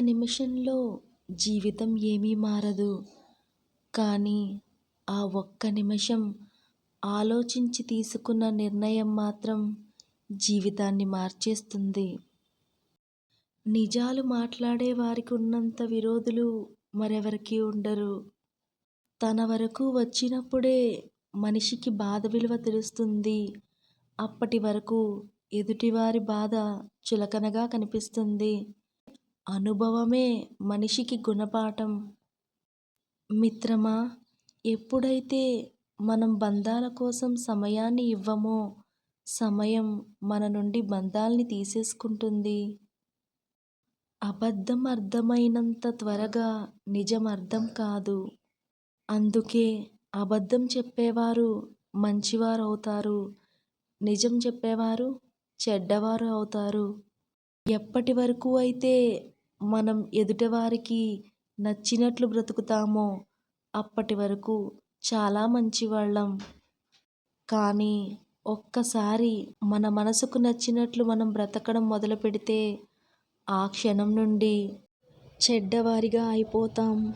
నిమిషంలో జీవితం ఏమీ మారదు. కానీ ఆ ఒక్క నిమిషం ఆలోచించి తీసుకున్న నిర్ణయం మాత్రం జీవితాన్ని మార్చేస్తుంది. నిజాలు మాట్లాడే వారికి ఉన్నంత విరోధులు మరెవరికీ ఉండరు. తన వరకు వచ్చినప్పుడే మనిషికి బాధ విలువ తెలుస్తుంది. అప్పటి వరకు ఎదుటివారి బాధ చులకనగా కనిపిస్తుంది. అనుభవమే మనిషికి గుణపాఠం. మిత్రమా, ఎప్పుడైతే మనం బంధాల కోసం సమయాన్ని ఇవ్వమో, సమయం మన నుండి బంధాల్ని తీసేసుకుంటుంది. అబద్ధం అర్థమైనంత త్వరగా నిజం అర్థం కాదు. అందుకే అబద్ధం చెప్పేవారు మంచివారు అవుతారు, నిజం చెప్పేవారు చెడ్డవారు అవుతారు. ఎప్పటి వరకు అయితే మనం ఎదుటివారికి నచ్చినట్లు బ్రతుకుతామో అప్పటి వరకు చాలా మంచివాళ్ళం. కానీ ఒక్కసారి మన మనసుకు నచ్చినట్లు మనం బ్రతకడం మొదలు పెడితే ఆ క్షణం నుండి చెడ్డవారిగా అయిపోతాం.